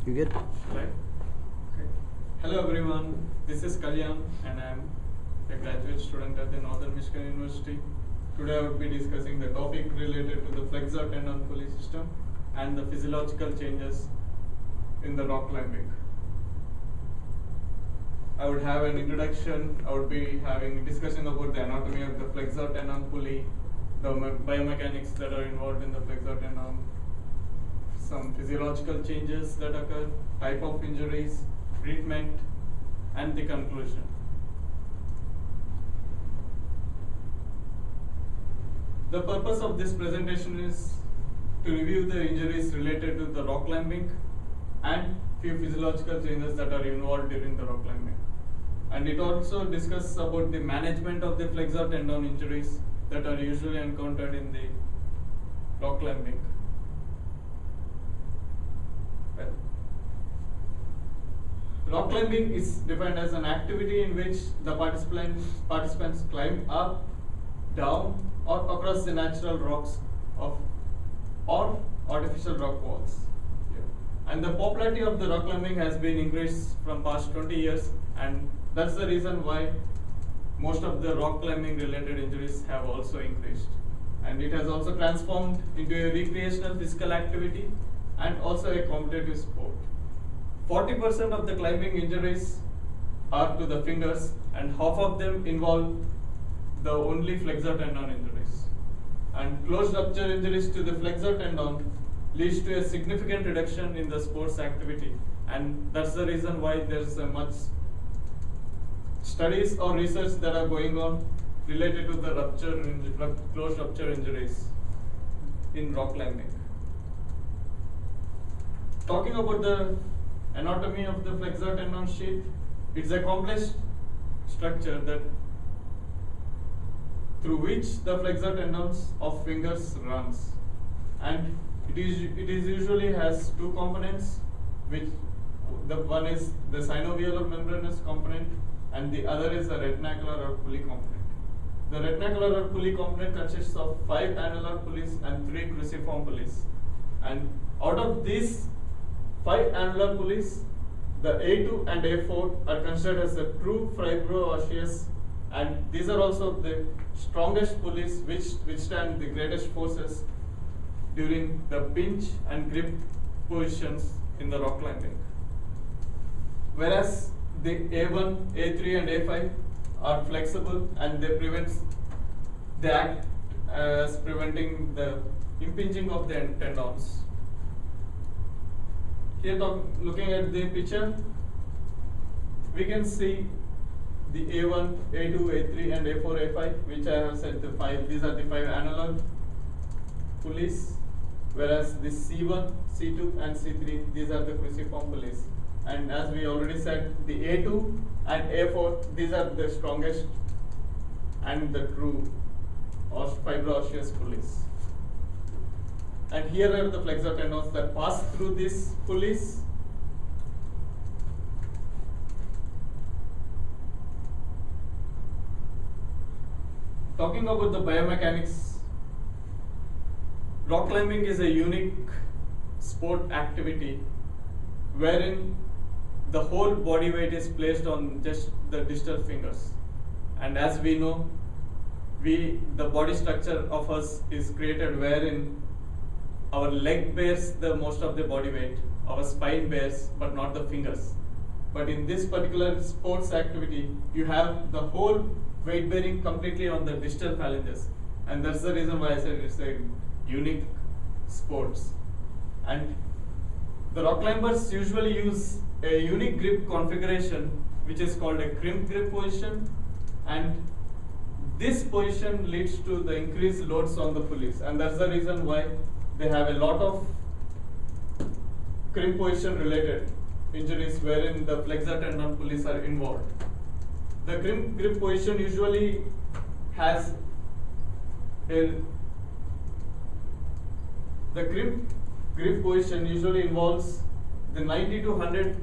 You get? Right? Okay. Hello everyone, this is Kalyan and I am a graduate student at the Northern Michigan University. Today I would be discussing the topic related to the flexor tendon pulley system and the physiological changes in the rock climbing. I would have an introduction, I would be having discussion about the anatomy of the flexor tendon pulley, the biomechanics that are involved in the flexor tendon, some physiological changes that occur, type of injuries, treatment, and the conclusion. The purpose of this presentation is to review the injuries related to the rock climbing and few physiological changes that are involved during the rock climbing. And it also discusses about the management of the flexor tendon injuries that are usually encountered in the rock climbing. Well, rock climbing is defined as an activity in which the participants climb up, down, or across the natural rocks or artificial rock walls. And the popularity of the rock climbing has been increased from past 20 years, and that's the reason why most of the rock climbing related injuries have also increased. And it has also transformed into a recreational physical activity and also a competitive sport. 40% of the climbing injuries are to the fingers, and half of them involve the only flexor tendon injuries. And closed rupture injuries to the flexor tendon leads to a significant reduction in the sports activity, and that's the reason why there's much studies or research that are going on related to the closed rupture injuries in rock climbing. Talking about the anatomy of the flexor tendon sheath, it's a complex structure that through which the flexor tendons of fingers runs, and it is usually has two components, which the one is the synovial or membranous component and the other is the retinacular or pulley component. The retinacular or pulley component consists of 5 annular pulleys and 3 cruciform pulleys, and out of these 5 annular pulleys, the A2 and A4 are considered as the true fibro-osseous, and these are also the strongest pulleys which withstand the greatest forces during the pinch and grip positions in the rock climbing. Whereas the A1, A3 and A5 are flexible and they act as preventing the impinging of the tendons. Here looking at the picture, we can see the A1, A2, A3 and A4, A5, which I have said these are the 5 annular pulleys, whereas the C1, C2 and C3, these are the cruciform pulleys. And as we already said, the A2 and A4, these are the strongest and the true fibro-osseous pulleys. And here are the flexor tendons that pass through these pulleys. Talking about the biomechanics, rock climbing is a unique sport activity wherein the whole body weight is placed on just the distal fingers. And as we know, the body structure of us is created wherein our leg bears the most of the body weight, our spine bears, but not the fingers. But in this particular sports activity, you have the whole weight bearing completely on the distal phalanges, and that's the reason why I said it's a unique sports. And the rock climbers usually use a unique grip configuration which is called a crimp grip position, and this position leads to the increased loads on the pulleys, and that's the reason why they have a lot of crimp position related injuries wherein the flexor tendon pulleys are involved. The crimp grip position usually has the crimp grip position usually involves the 90 to 100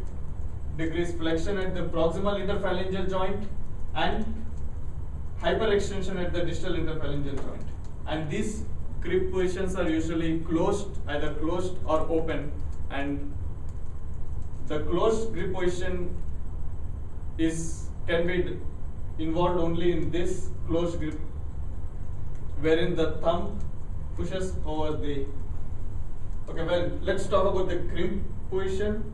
degrees flexion at the proximal interphalangeal joint and hyperextension at the distal interphalangeal joint. And these grip positions are usually closed, either closed or open, and the closed grip position can be involved only in this closed grip, wherein the thumb pushes over the. Okay, well, let's talk about the crimp position.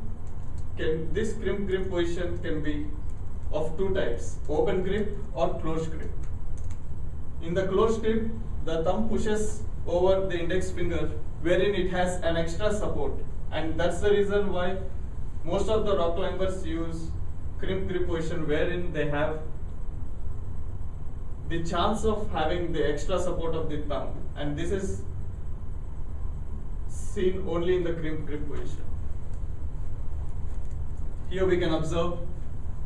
This crimp grip position can be of two types: open grip or closed grip. In the closed grip, the thumb pushes over the index finger, wherein it has an extra support, and that's the reason why most of the rock climbers use crimp grip position, wherein they have the chance of having the extra support of the thumb, and this is seen only in the crimp grip position. Here we can observe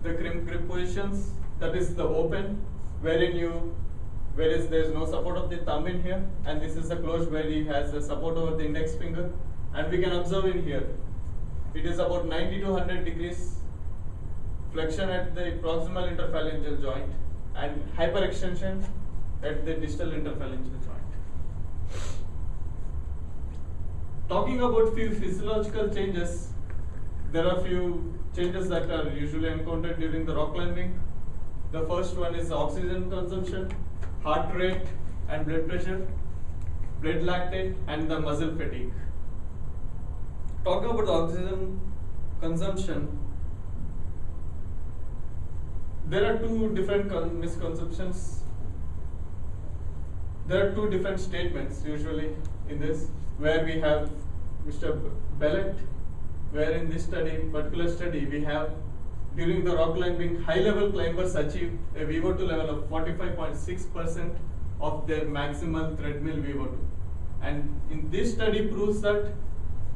the crimp grip positions. That is the open, whereas there is no support of the thumb in here, and this is the closed where he has the support over the index finger. And we can observe in here, it is about 90 to 100 degrees flexion at the proximal interphalangeal joint and hyperextension at the distal interphalangeal joint. Talking about few physiological changes, there are few changes that are usually encountered during the rock climbing. The first one is oxygen consumption, heart rate and blood pressure, blood lactate, and the muscle fatigue. Talking about the oxygen consumption, there are two different misconceptions. There are two different statements usually in this, where we have Mr. Bellet, where in this particular study, we have during the rock climbing, high-level climbers achieve a VO2 level of 45.6% of their maximal treadmill VO2. And in this study proves that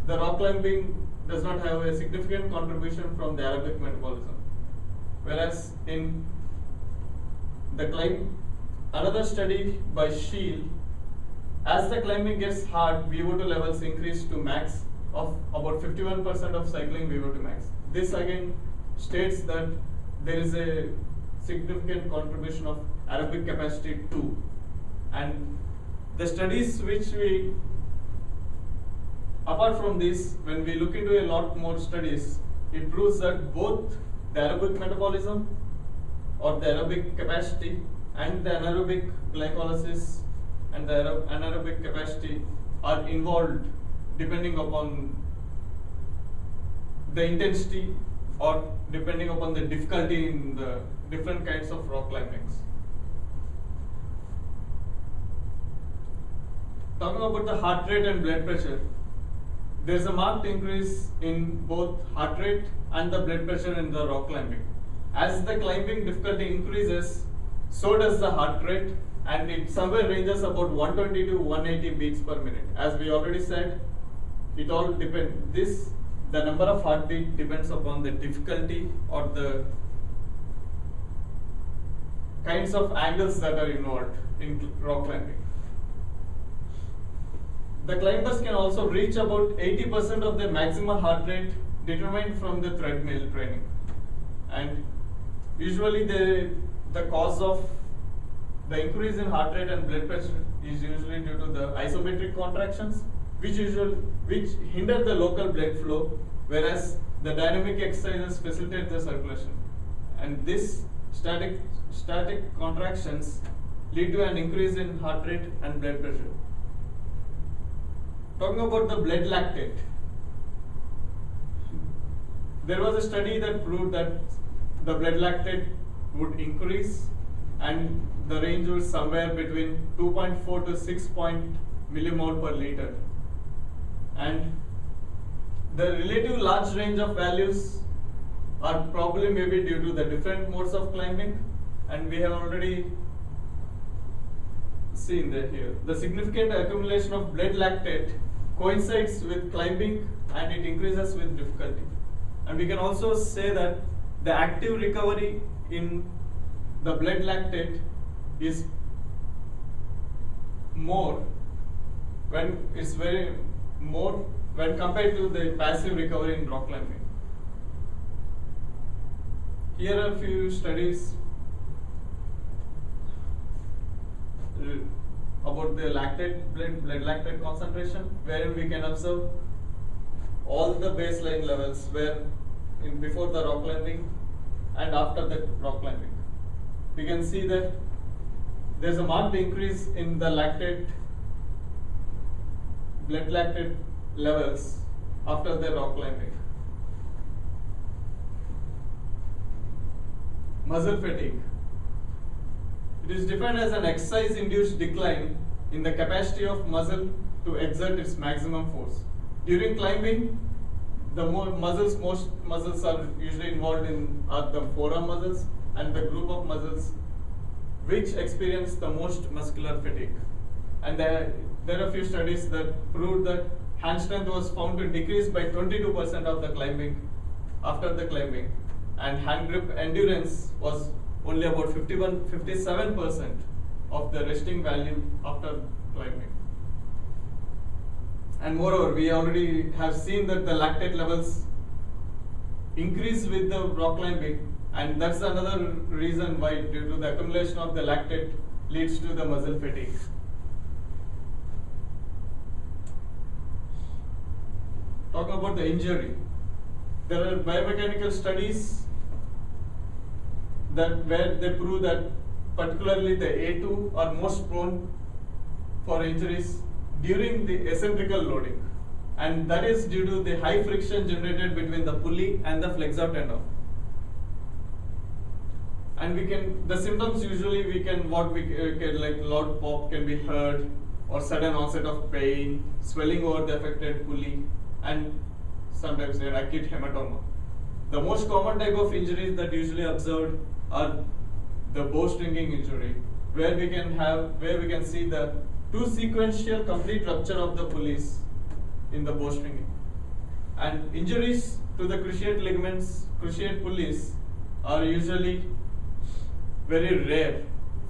the rock climbing does not have a significant contribution from the aerobic metabolism. Whereas in the another study by Shield, as the climbing gets hard, VO2 levels increase to max of about 51% of cycling VO2 max. This again states that there is a significant contribution of aerobic capacity too. And the studies apart from this, when we look into a lot more studies, it proves that both the aerobic metabolism or the aerobic capacity and the anaerobic glycolysis and the anaerobic capacity are involved depending upon the intensity or depending upon the difficulty in the different kinds of rock climbings. Talking about the heart rate and blood pressure, there is a marked increase in both heart rate and the blood pressure in the rock climbing. As the climbing difficulty increases, so does the heart rate, and it somewhere ranges about 120 to 180 beats per minute. As we already said, it all depends. The number of heartbeat depends upon the difficulty or the kinds of angles that are involved in rock climbing. The climbers can also reach about 80% of their maximum heart rate determined from the treadmill training. And usually the cause of the increase in heart rate and blood pressure is usually due to the isometric contractions, which hinder the local blood flow, whereas the dynamic exercises facilitate the circulation. And this static contractions lead to an increase in heart rate and blood pressure. Talking about the blood lactate, there was a study that proved that the blood lactate would increase, and the range was somewhere between 2.4 to 6 millimole per liter. And the relative large range of values are probably maybe due to the different modes of climbing, and we have already seen that here. The significant accumulation of blood lactate coincides with climbing and it increases with difficulty. And we can also say that the active recovery in the blood lactate is more when compared to the passive recovery in rock climbing. Here are a few studies about the blood lactate concentration, wherein we can observe all the baseline levels, where in before the rock climbing and after the rock climbing. We can see that there's a marked increase in the blood lactate levels after the rock climbing. Muscle fatigue. It is defined as an exercise-induced decline in the capacity of muscle to exert its maximum force. During climbing, most muscles are usually involved in are the forearm muscles and the group of muscles which experience the most muscular fatigue. And there are a few studies that proved that hand strength was found to decrease by 22% of the climbing after the climbing, and hand grip endurance was only about 57% of the resting value after climbing. And moreover, we already have seen that the lactate levels increase with the rock climbing, and that's another reason why, due to the accumulation of the lactate, leads to the muscle fatigue. Talking about the injury, there are biomechanical studies where they prove that particularly the A2 are most prone for injuries during the eccentrical loading, and that is due to the high friction generated between the pulley and the flexor tendon. And the symptoms usually like loud pop can be heard, or sudden onset of pain, swelling over the affected pulley, and sometimes an acute hematoma. The most common type of injuries that usually observed are the bowstringing injury, where we can see the two sequential complete rupture of the pulleys in the bowstringing. And injuries to the cruciate ligaments, cruciate pulleys, are usually very rare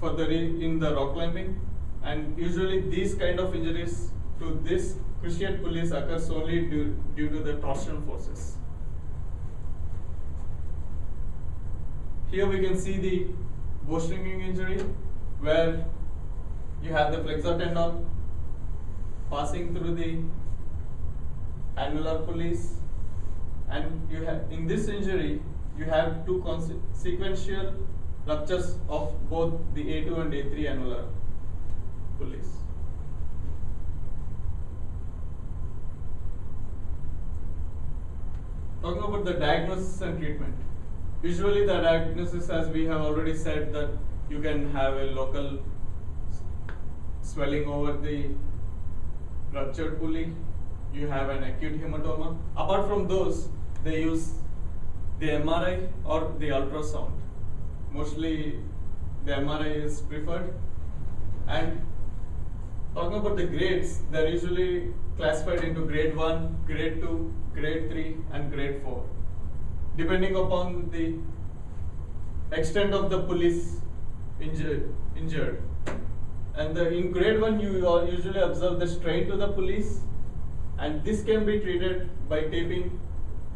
in the rock climbing, and usually these kind of injuries to this cruciate pulleys occur solely due to the torsion forces. Here we can see the bowstringing injury, where you have the flexor tendon passing through the annular pulleys, and in this injury you have two sequential ruptures of both the A2 and A3 annular pulleys. Talking about the diagnosis and treatment. Usually the diagnosis, as we have already said, that you can have a local swelling over the ruptured pulley, you have an acute hematoma. Apart from those, they use the MRI or the ultrasound. Mostly the MRI is preferred. And talking about the grades, they are usually classified into grade 1, grade 2, grade 3 and grade 4, depending upon the extent of the pulleys injured. And in grade 1 you usually observe the strain to the pulleys, and this can be treated by taping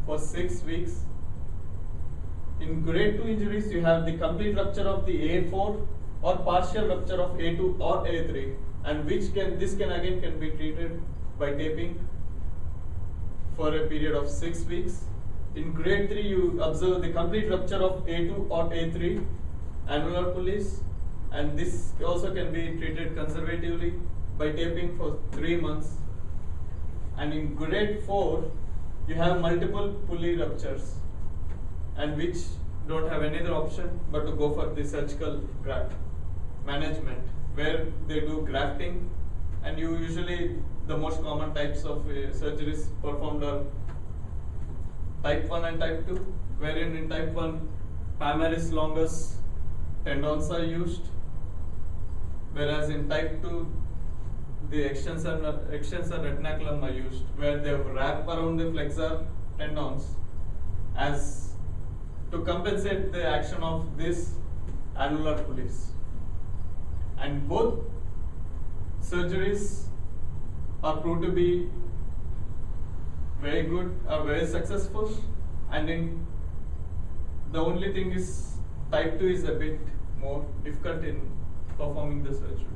for 6 weeks. In grade 2 injuries, you have the complete rupture of the A4 or partial rupture of A2 or A3, and this can again be treated by taping for a period of 6 weeks. In grade 3, you observe the complete rupture of A2 or A3 annular pulleys, and this also can be treated conservatively by taping for 3 months. And in grade 4, you have multiple pulley ruptures, and which don't have any other option but to go for the surgical graft management, where they do grafting. And usually the most common types of surgeries performed are type 1 and type 2, wherein in type 1 palmaris longus tendons are used, whereas in type 2 the extensor retinaculum are used, where they wrap around the flexor tendons as to compensate the action of these annular pulleys. And both surgeries are proved to be very good or very successful, and the only thing is type 2 is a bit more difficult in performing the surgeries.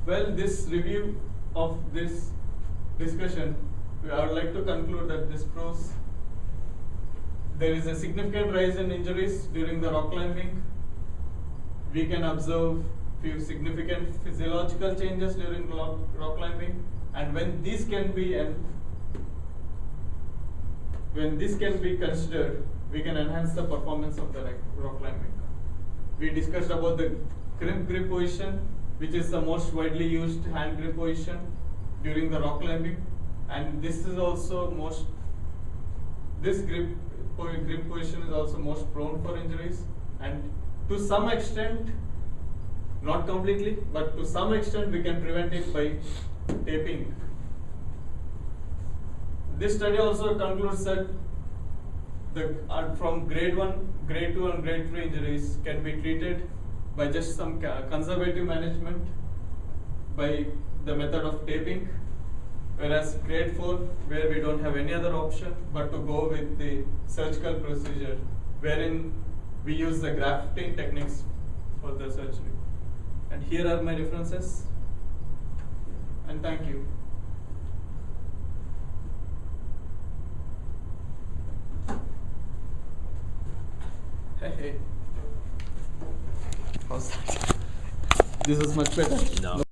Well, this review of this discussion, I would like to conclude that this proves there is a significant rise in injuries during the rock climbing. We can observe few significant physiological changes during rock climbing, and when this can be considered, we can enhance the performance of the rock climbing. We discussed about the crimp grip position, which is the most widely used hand grip position during the rock climbing, and this grip position is also most prone for injuries, and to some extent, not completely, but to some extent we can prevent it by taping. This study also concludes that from grade 1, grade 2 and grade 3 injuries can be treated by just some conservative management by the method of taping, whereas grade 4, where we don't have any other option but to go with the surgical procedure, wherein we use the grafting techniques for the surgery. And here are my references, and thank you. Hey. How's that? This is much better? No.